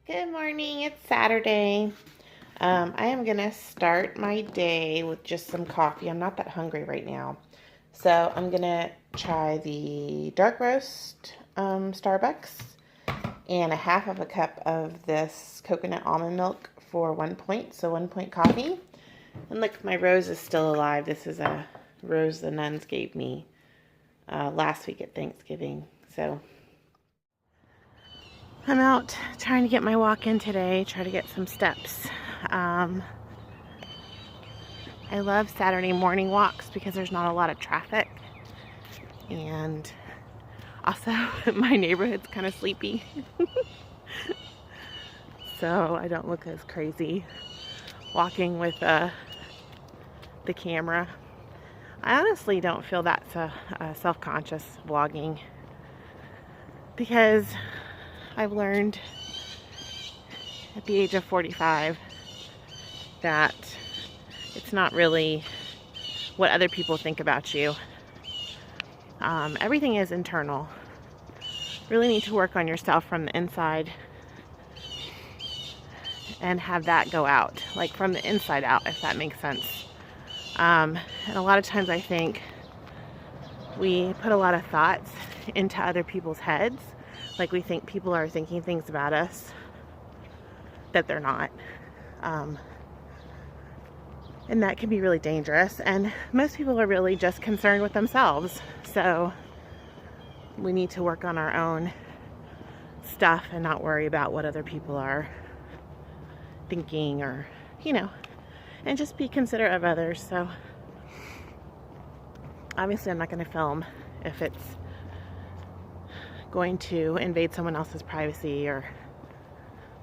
Good morning, it's Saturday. I am gonna start my day with just some coffee. I'm not that hungry right now. So I'm gonna try the dark roast Starbucks and a half of a cup of this coconut almond milk for 1 point, so 1 point coffee. And look, my rose is still alive. This is a rose the nuns gave me last week at Thanksgiving. So I'm out trying to get my walk in today, try to get some steps. I love Saturday morning walks because there's not a lot of traffic, and also my neighborhood's kind of sleepy. So I don't look as crazy walking with the camera. I honestly don't feel that self-conscious vlogging because I've learned at the age of 45 that it's not really what other people think about you. Everything is internal. Really need to work on yourself from the inside and have that go out, like from the inside out, if that makes sense. And a lot of times I think we put a lot of thoughts into other people's heads. Like we think people are thinking things about us that they're not. And that can be really dangerous. And most people are really just concerned with themselves. So we need to work on our own stuff and not worry about what other people are thinking, or, and just be considerate of others. So obviously I'm not going to film if it's going to invade someone else's privacy or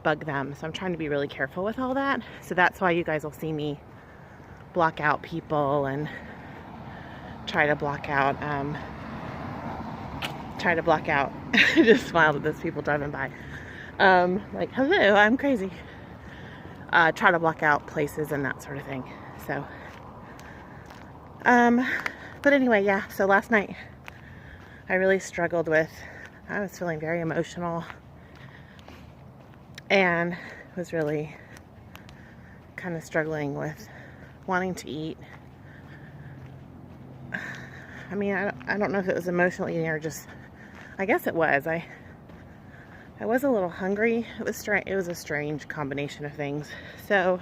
bug them. So I'm trying to be really careful with all that. So that's why you guys will see me block out people and try to block out I just smiled at those people driving by. Like, hello, I'm crazy. Try to block out places and that sort of thing. So but anyway, yeah, so last night I really struggled with, I was feeling very emotional and was really kind of struggling with wanting to eat. I mean, I don't know if it was emotional eating or just, I guess it was. I was a little hungry. It was a strange combination of things. So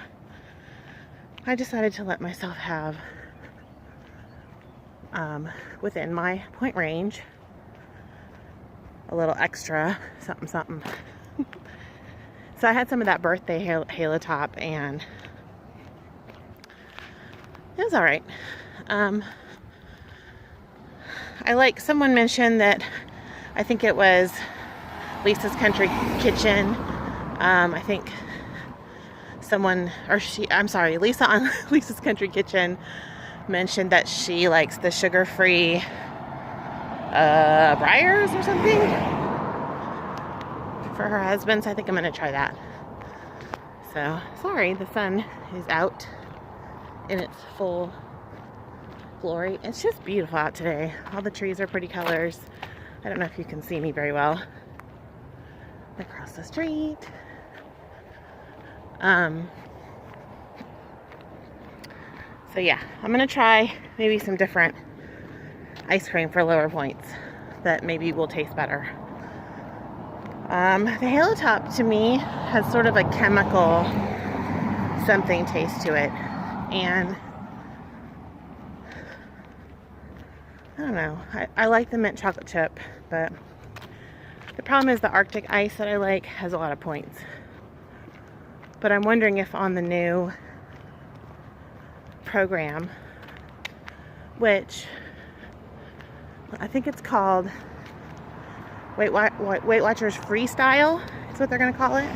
I decided to let myself have, within my point range, a little extra something. So I had some of that birthday halo top, and it was all right. Someone mentioned that, I think it was Lisa's Country Kitchen. I think Lisa on Lisa's Country Kitchen mentioned that she likes the sugar-free Briars or something for her husband. So I think I'm gonna try that. So sorry, the sun is out in its full glory. It's just beautiful out today. All the trees are pretty colors. I don't know if you can see me very well across the street. So yeah, I'm gonna try maybe some different ice cream for lower points that maybe will taste better. The Halo Top to me has sort of a chemical something taste to it, and I don't know. I like the mint chocolate chip, but the problem is the Arctic ice that I like has a lot of points. But I'm wondering if on the new program, which I think it's called Weight Watchers Freestyle, is what they're going to call it,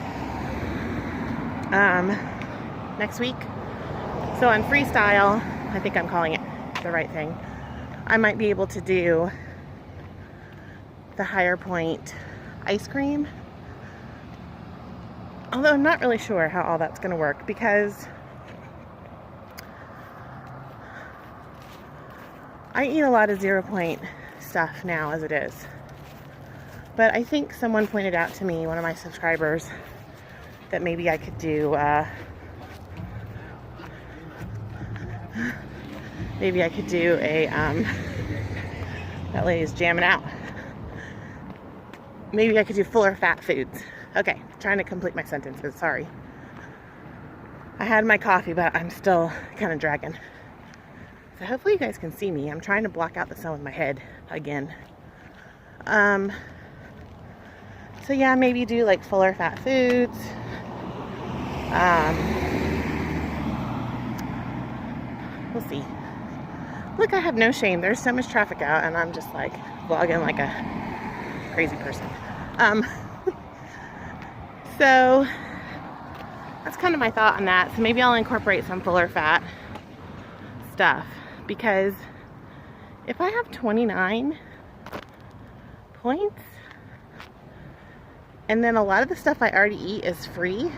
next week. So on Freestyle, I think I'm calling it the right thing, I might be able to do the higher point ice cream. Although I'm not really sure how all that's going to work, because I eat a lot of 0 point stuff now as it is. But I think someone pointed out to me, one of my subscribers, that maybe I could do, that lady's jamming out. Maybe I could do fuller fat foods. Okay, trying to complete my sentences, sorry. I had my coffee, but I'm still kind of dragging. So hopefully you guys can see me. I'm trying to block out the sun with my head again. So yeah, maybe do like fuller fat foods. We'll see. Look, I have no shame. There's so much traffic out and I'm just like vlogging like a crazy person. So that's kind of my thought on that. So maybe I'll incorporate some fuller fat stuff, because if I have 29 points and then a lot of the stuff I already eat is free,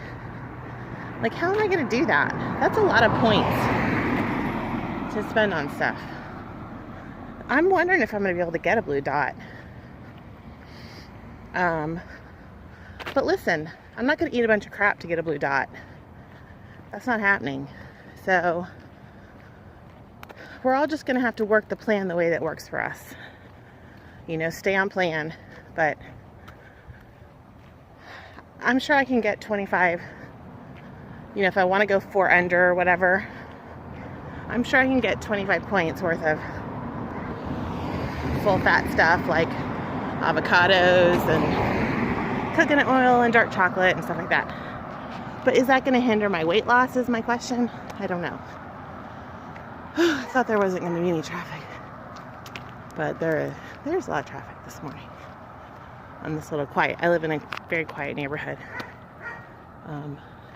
like how am I going to do that? That's a lot of points to spend on stuff. I'm wondering if I'm going to be able to get a blue dot. But listen, I'm not going to eat a bunch of crap to get a blue dot. That's not happening. So we're all just going to have to work the plan the way that works for us. You know, stay on plan. But I'm sure I can get 25. You know, if I want to go 4 under or whatever, I'm sure I can get 25 points worth of full fat stuff like avocados and coconut oil and dark chocolate and stuff like that. But is that going to hinder my weight loss is my question. I don't know. I thought there wasn't going to be any traffic, but there's a lot of traffic this morning on this little quiet. I live in a very quiet neighborhood,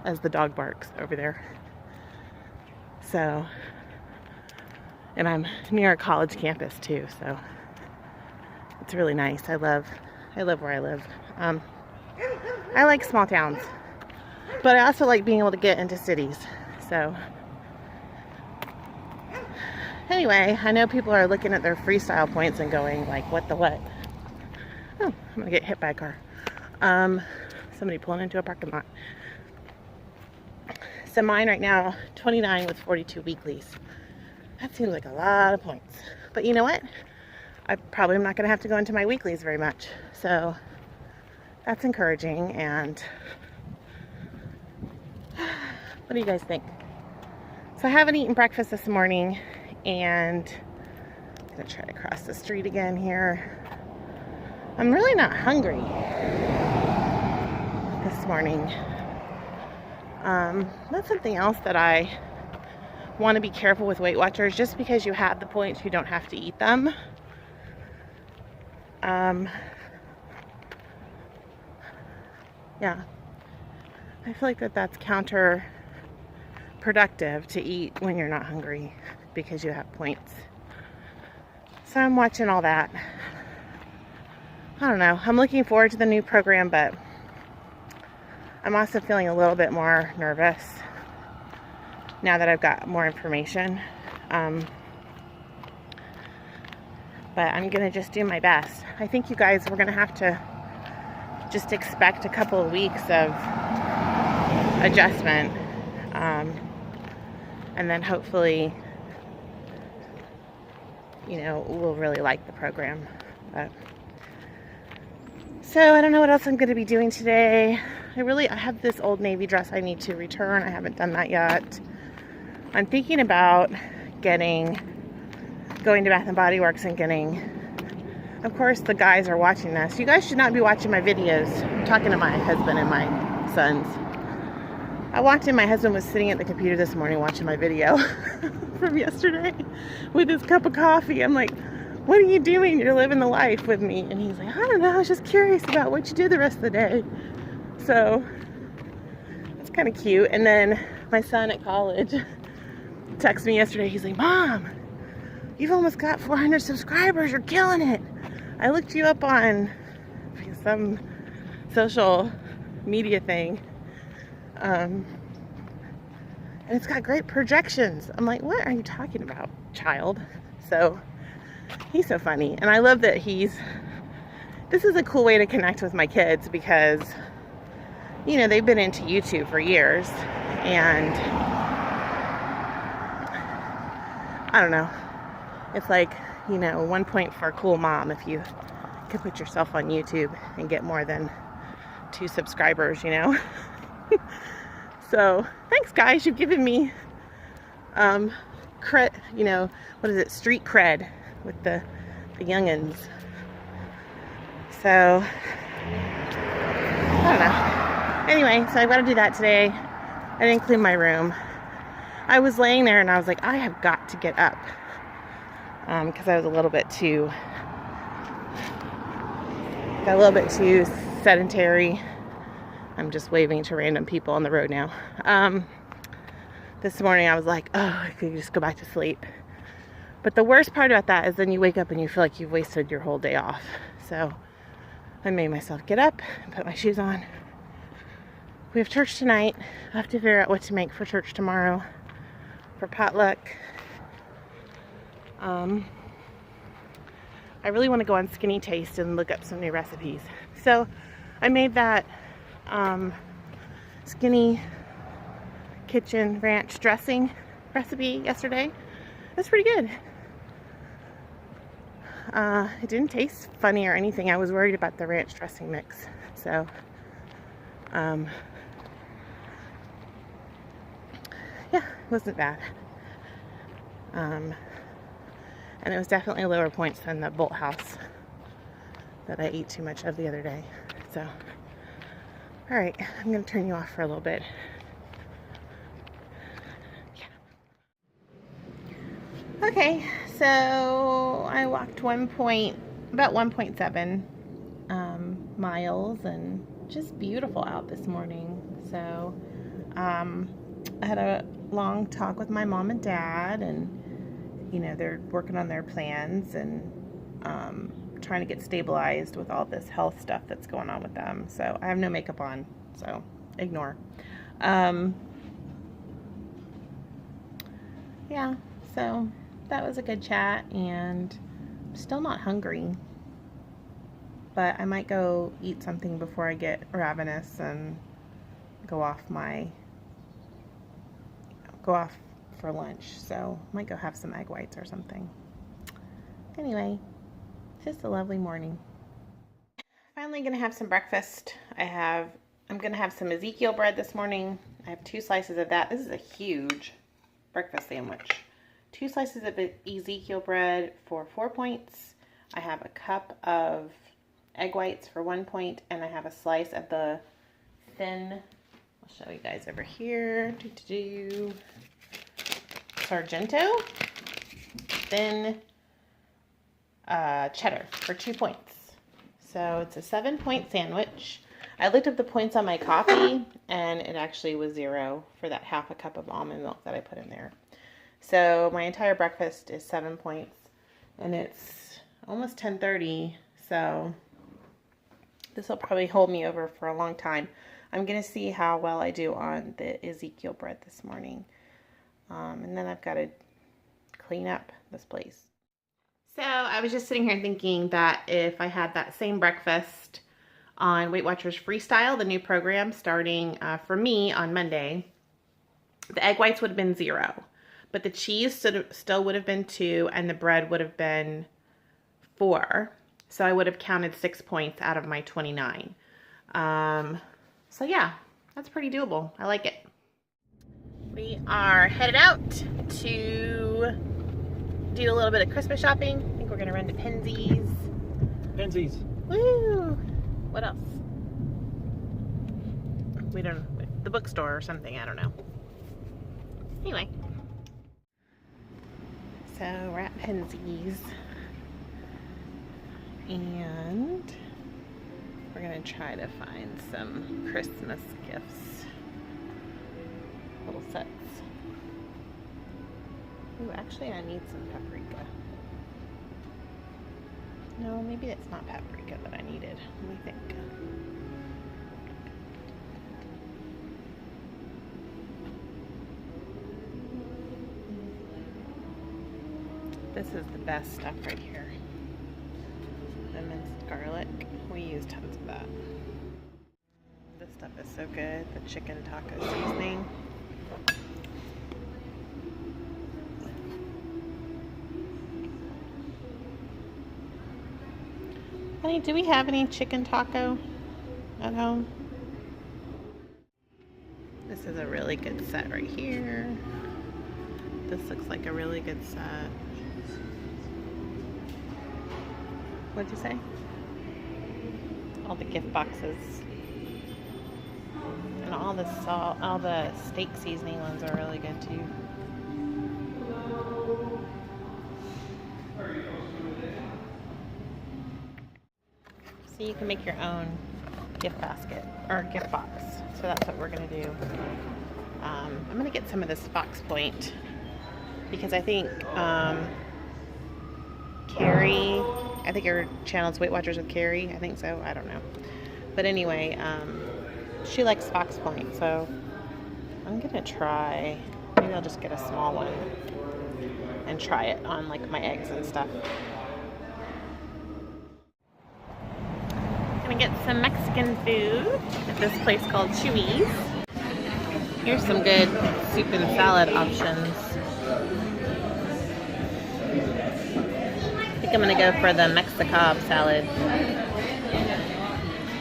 as the dog barks over there. So, and I'm near a college campus too, so it's really nice. I love where I live. I like small towns, but I also like being able to get into cities. So anyway, I know people are looking at their freestyle points and going like, what the what? Oh, I'm gonna get hit by a car. Somebody pulling into a parking lot. So mine right now, 29 with 42 weeklies. That seems like a lot of points. But you know what? I probably am not gonna have to go into my weeklies very much. So that's encouraging. And what do you guys think? So I haven't eaten breakfast this morning, and I'm gonna try to cross the street again here. I'm really not hungry this morning. That's something else that I want to be careful with Weight Watchers. Just because you have the points, you don't have to eat them. Yeah, I feel like that's counterproductive to eat when you're not hungry because you have points. So I'm watching all that. I don't know. I'm looking forward to the new program, but I'm also feeling a little bit more nervous now that I've got more information. But I'm going to just do my best. I think you guys, we're going to have to just expect a couple of weeks of adjustment. And then hopefully, you know, we'll really like the program. But, so I don't know what else I'm going to be doing today. I have this Old Navy dress I need to return. I haven't done that yet. I'm thinking about going to Bath & Body Works and getting, of course the guys are watching this. You guys should not be watching my videos. I'm talking to my husband and my sons. I walked in, my husband was sitting at the computer this morning watching my video from yesterday with his cup of coffee. I'm like, what are you doing? You're living the life with me. And he's like, I don't know, I was just curious about what you do the rest of the day. So it's kind of cute. And then my son at college texted me yesterday. He's like, Mom, you've almost got 400 subscribers. You're killing it. I looked you up on some social media thing. And it's got great projections. I'm like, what are you talking about, child? So he's so funny. And I love that this is a cool way to connect with my kids, because you know, they've been into YouTube for years, and I don't know. It's like, you know, 1 point for a cool mom if you can put yourself on YouTube and get more than 2 subscribers, you know. So thanks, guys. You've given me cred, you know, what is it, street cred with the youngins. So I don't know. Anyway, so I've got to do that today. I didn't clean my room. I was laying there and I was like, I have got to get up, because I was a little bit too sedentary. I'm just waving to random people on the road now. This morning I was like, oh, I could just go back to sleep. But the worst part about that is then you wake up and you feel like you've wasted your whole day off. So I made myself get up and put my shoes on. We have church tonight. I have to figure out what to make for church tomorrow for potluck. I really want to go on Skinny Taste and look up some new recipes. So I made that Skinny Kitchen ranch dressing recipe yesterday. It's pretty good. It didn't taste funny or anything. I was worried about the ranch dressing mix. So yeah, it wasn't bad. And it was definitely lower points than the Bolt House that I ate too much of the other day. So, all right, I'm gonna turn you off for a little bit. Yeah. Okay, so I walked about 1.7 miles, and just beautiful out this morning. So I had a long talk with my mom and dad, and you know, they're working on their plans and trying to get stabilized with all this health stuff that's going on with them. So I have no makeup on, so ignore. Yeah, so that was a good chat, and I'm still not hungry, but I might go eat something before I get ravenous and go off for lunch. So I might go have some egg whites or something. Anyway, it's just a lovely morning. Finally gonna have some breakfast. I'm gonna have some Ezekiel bread this morning. I have 2 slices of that. This is a huge breakfast sandwich. 2 slices of Ezekiel bread for 4 points. I have a cup of egg whites for 1 point, and I have a slice of the thin, I'll show you guys over here, Sargento thin cheddar for 2 points. So it's a 7-point sandwich. I looked up the points on my coffee, and it actually was 0 for that half a cup of almond milk that I put in there. So my entire breakfast is 7 points, and it's almost 10:30, so this will probably hold me over for a long time. I'm going to see how well I do on the Ezekiel bread this morning. And then I've got to clean up this place. So I was just sitting here thinking that if I had that same breakfast on Weight Watchers Freestyle, the new program starting for me on Monday, the egg whites would have been 0. But the cheese still would have been 2, and the bread would have been 4. So I would have counted 6 points out of my 29. So yeah, that's pretty doable. I like it. We are headed out to do a little bit of Christmas shopping. I think we're gonna run to Penzies. Penzies. Woo! What else? We don't, the bookstore or something, I don't know. Anyway. So we're at Penzies. And we're gonna try to find some Christmas gifts. Little sets. Ooh, actually I need some paprika. No, maybe it's not paprika that I needed. Let me think. This is the best stuff right here. The minced garlic. We use tons of that. This Stuff is so good. The chicken taco seasoning. Honey, do we have any chicken taco at home? This is a really good set right here. This looks like a really good set. What'd you say? All the gift boxes. And all the salt, all the steak seasoning ones are really good too. So you can make your own gift basket or gift box. So that's what we're gonna do. I'm gonna get some of this Fox Point because I think Carrie, I think her channel's Weight Watchers with Carrie. I think so. I don't know. But anyway, she likes Fox Point, so I'm gonna try. Maybe I'll just get a small one and try it on like my eggs and stuff. Gonna get some Mexican food at this place called Chewy's. Here's some good soup and salad options. I think I'm gonna go for the Mexican salad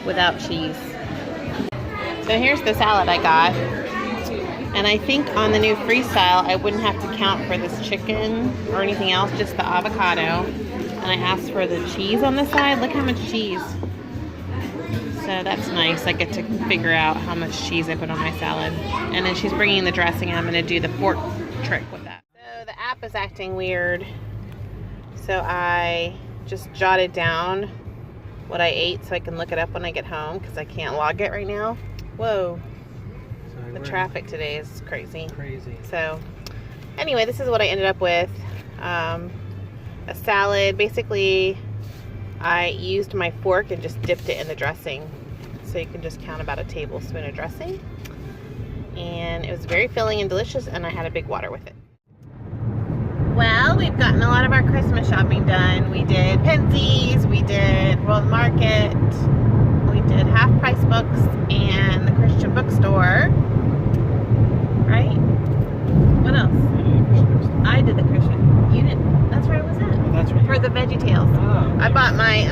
without cheese. So here's the salad I got. And I think on the new Freestyle, I wouldn't have to count for this chicken or anything else, just the avocado. And I asked for the cheese on the side. Look how much cheese. So that's nice. I get to figure out how much cheese I put on my salad. And then she's bringing the dressing, and I'm going to do the fork trick with that. So the app is acting weird. So I just jotted down what I ate so I can look it up when I get home because I can't log it right now. Whoa. The traffic today is crazy. So anyway, this is what I ended up with. A salad. Basically, I used my fork and just dipped it in the dressing. So you can just count about a tablespoon of dressing. And it was very filling and delicious, and I had a big water with it. Well, we've gotten a lot of our Christmas shopping done. We did Penzies, we did World Market, we did Half Price Books, and the Christian bookstore. Right? What else? I did the Christian. You didn't. That's where I was at. Oh, that's right. For the VeggieTales. Oh, I bought my,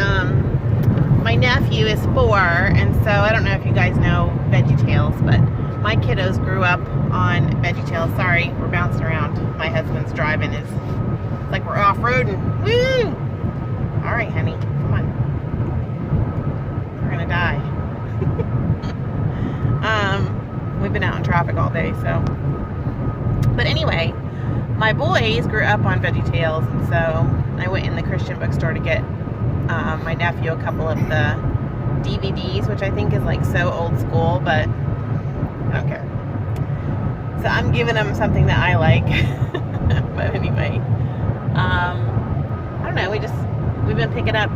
my nephew is 4, and so I don't know if you guys know VeggieTales, but my kiddos grew up on VeggieTales. Sorry, we're bouncing around. My husband's driving. It's like we're off-roading. Woo! All right, honey. Come on. We're going to die. We've been out in traffic all day, so. But anyway, my boys grew up on VeggieTales, and so I went in the Christian bookstore to get my nephew a couple of the DVDs, which I think is like so old school, but I don't care. So I'm giving him something that I like. But anyway, I don't know. We've been picking up,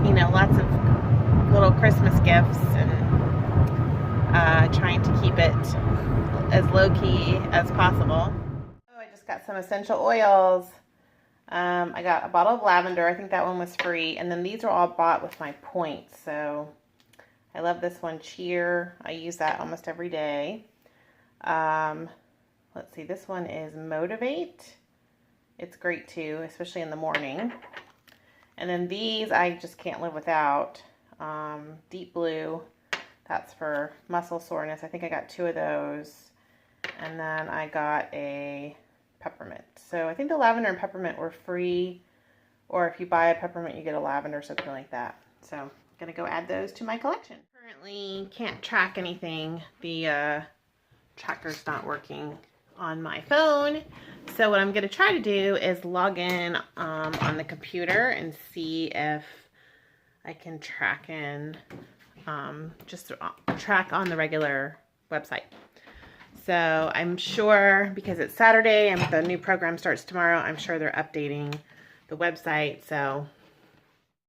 you know, lots of little Christmas gifts and trying to keep it as low key as possible. Oh, I just got some essential oils. I got a bottle of lavender. I think that one was free. And then these are all bought with my points. So I love this one, Cheer. I use that almost every day. Let's see, this one is Motivate. It's great too, especially in the morning. And then these I just can't live without. Deep Blue, that's for muscle soreness. I think I got 2 of those. And then I got a peppermint. So I think the lavender and peppermint were free, or if you buy a peppermint you get a lavender, something like that. So I'm gonna go add those to my collection. Currently can't track anything. The tracker's not working on my phone. So what I'm gonna try to do is log in on the computer and see if I can track in, just track on the regular website. So I'm sure, because it's Saturday and the new program starts tomorrow, I'm sure they're updating the website. So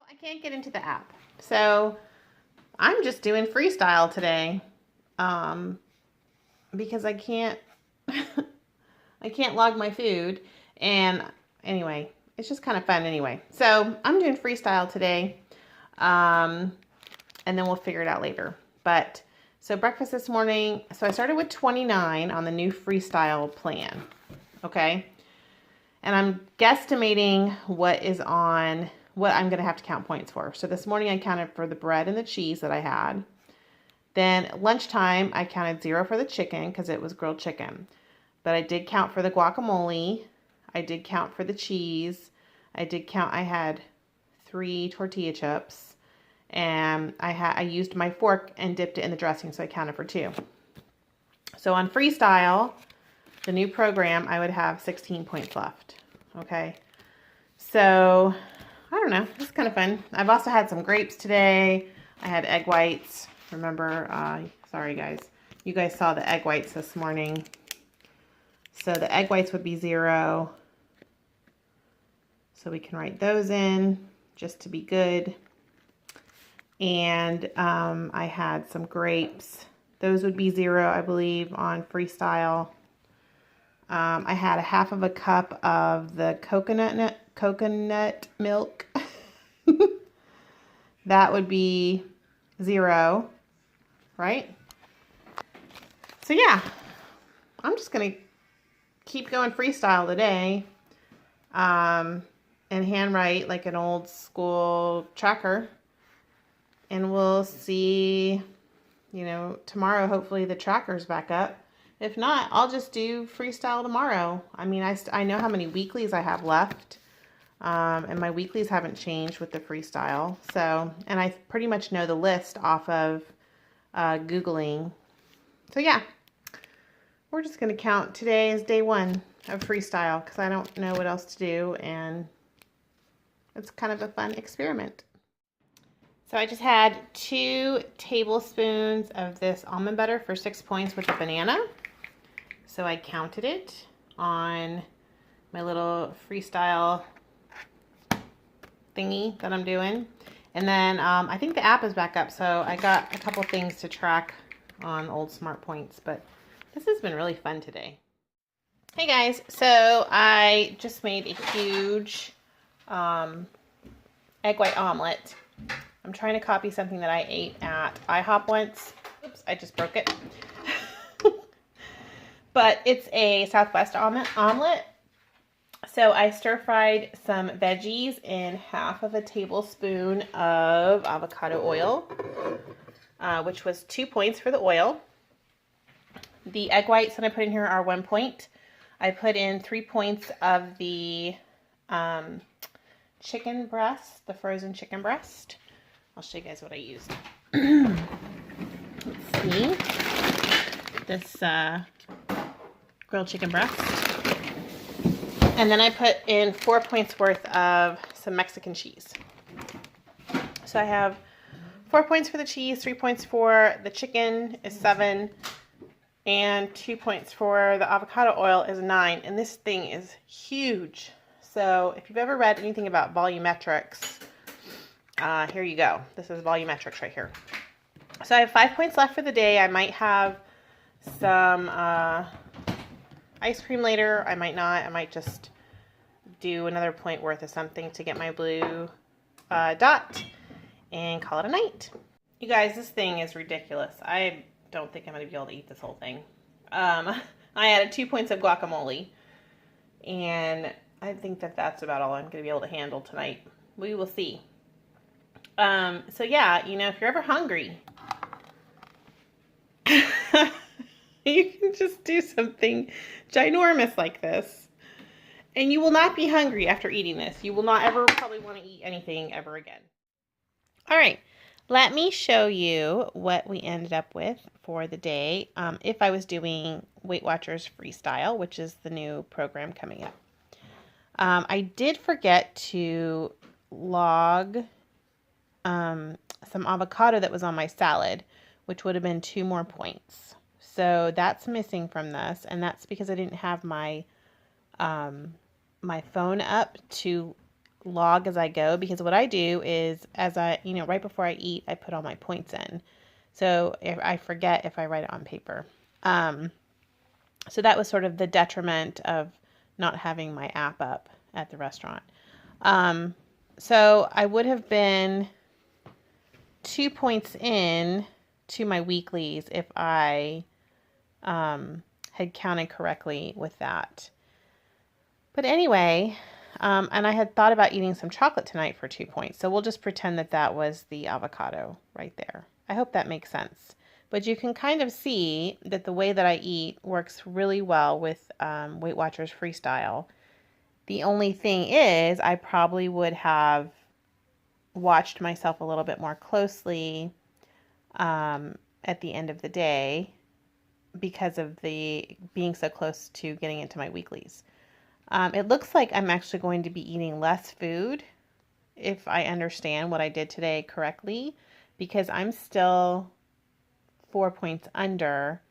I can't get into the app. So I'm just doing freestyle today because I can't I can't log my food. And anyway, it's just kind of fun anyway. So I'm doing freestyle today, and then we'll figure it out later. But So breakfast this morning, so I started with 29 on the new Freestyle plan, okay? And I'm guesstimating what I'm gonna have to count points for. So this morning I counted for the bread and the cheese that I had. Then lunchtime, I counted 0 for the chicken because it was grilled chicken. But I did count for the guacamole. I did count for the cheese. I had 3 tortilla chips. And I used my fork and dipped it in the dressing, so I counted for 2. So on Freestyle, the new program, I would have 16 points left. Okay. So, I don't know. It's kind of fun. I've also had some grapes today. I had egg whites. Remember, sorry guys, you guys saw the egg whites this morning. So the egg whites would be 0. So we can write those in just to be good. And I had some grapes. Those would be 0, I believe, on Freestyle. I had a half of a cup of the coconut milk. That would be 0. Right? So yeah, I'm just going to keep going freestyle today and handwrite like an old school tracker. And we'll see, you know, tomorrow hopefully the tracker's back up. If not, I'll just do freestyle tomorrow. I mean, I know how many weeklies I have left. And my weeklies haven't changed with the freestyle. So, and I pretty much know the list off of Googling. So yeah, we're just going to count. Today is day 1 of freestyle because I don't know what else to do, and it's kind of a fun experiment. So I just had 2 tablespoons of this almond butter for 6 points with a banana. So I counted it on my little freestyle thingy that I'm doing. And then I think the app is back up, so I got a couple things to track on old smart points, but this has been really fun today. Hey guys, so I just made a huge egg white omelet. I'm trying to copy something that I ate at IHOP once. Oops, I just broke it. But it's a Southwest omelet. So I stir-fried some veggies in half of a tablespoon of avocado oil, which was 2 points for the oil. The egg whites that I put in here are 1 point. I put in 3 points of the chicken breast, the frozen chicken breast. I'll show you guys what I used. Let's see. This grilled chicken breast. And then I put in 4 points worth of some Mexican cheese. So I have 4 points for the cheese, 3 points for the chicken is 7, and 2 points for the avocado oil is 9. And this thing is huge. So if you've ever read anything about volumetrics, here you go. This is volumetrics right here. So I have 5 points left for the day. I might have some ice cream later. I might not. I might just do another point worth of something to get my blue dot and call it a night. You guys, this thing is ridiculous. I don't think I'm going to be able to eat this whole thing. I added 2 points of guacamole, and I think that that's about all I'm going to be able to handle tonight. We will see. So yeah, you know, if you're ever hungry, you can just do something ginormous like this, and you will not be hungry after eating this. You will not ever probably want to eat anything ever again. All right, let me show you what we ended up with for the day if I was doing Weight Watchers Freestyle, which is the new program coming up. I did forget to log some avocado that was on my salad, which would have been 2 more points. So that's missing from this, and that's because I didn't have my my phone up to log as I go, because what I do is right before I eat, I put all my points in. So if I forget if I write it on paper. So that was sort of the detriment of not having my app up at the restaurant. So I would have been 2 points in to my weeklies if I had counted correctly with that. But anyway, and I had thought about eating some chocolate tonight for 2 points. So we'll just pretend that that was the avocado right there. I hope that makes sense. But you can kind of see that the way that I eat works really well with Weight Watchers Freestyle. The only thing is I probably would have watched myself a little bit more closely at the end of the day because of the being so close to getting into my weeklies. It looks like I'm actually going to be eating less food if I understand what I did today correctly, because I'm still 4 points under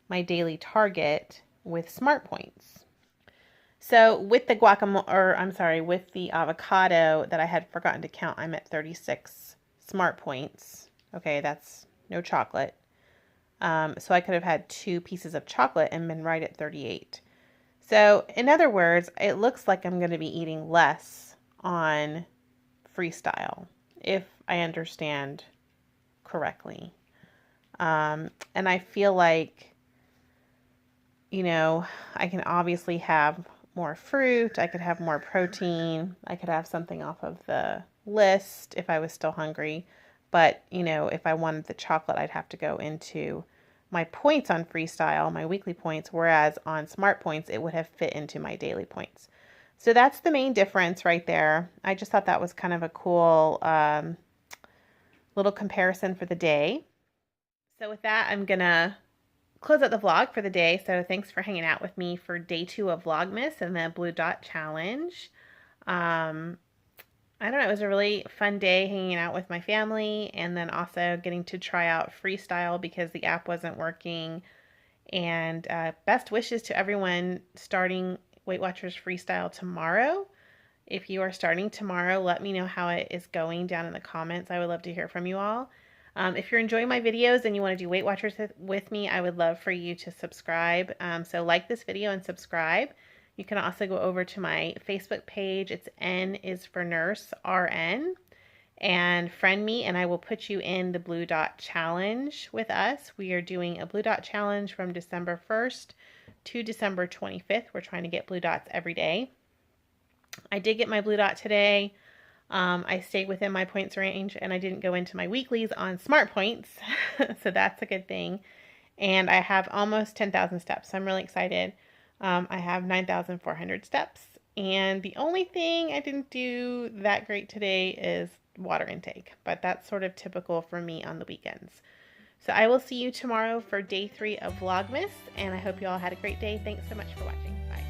my daily target with Smart Points. So with the with the avocado that I had forgotten to count, I'm at 36 Smart Points. Okay, that's no chocolate. So I could have had 2 pieces of chocolate and been right at 38. So in other words, it looks like I'm going to be eating less on Freestyle, if I understand correctly. And I feel like, you know, I can obviously have more fruit. I could have more protein. I could have something off of the list if I was still hungry. But, you know, if I wanted the chocolate, I'd have to go into my points on Freestyle, my weekly points, whereas on Smart Points, it would have fit into my daily points. So that's the main difference right there. I just thought that was kind of a cool little comparison for the day. So with that, I'm going to close out the vlog for the day. So thanks for hanging out with me for day 2 of Vlogmas and the Blue Dot Challenge. I don't know, it was a really fun day hanging out with my family and then also getting to try out Freestyle because the app wasn't working. And best wishes to everyone starting Weight Watchers Freestyle tomorrow. If you are starting tomorrow, let me know how it is going down in the comments. I would love to hear from you all. If you're enjoying my videos and you want to do Weight Watchers with me, I would love for you to subscribe. So like this video and subscribe. You can also go over to my Facebook page. It's N is for Nurse, RN. And friend me and I will put you in the Blue Dot Challenge with us. We are doing a Blue Dot Challenge from December 1st to December 25th. We're trying to get Blue Dots every day. I did get my Blue Dot today. I stayed within my points range and I didn't go into my weeklies on Smart Points. So that's a good thing. And I have almost 10,000 steps. So I'm really excited. I have 9,400 steps. And the only thing I didn't do that great today is water intake. But that's sort of typical for me on the weekends. So I will see you tomorrow for day 3 of Vlogmas. And I hope you all had a great day. Thanks so much for watching. Bye.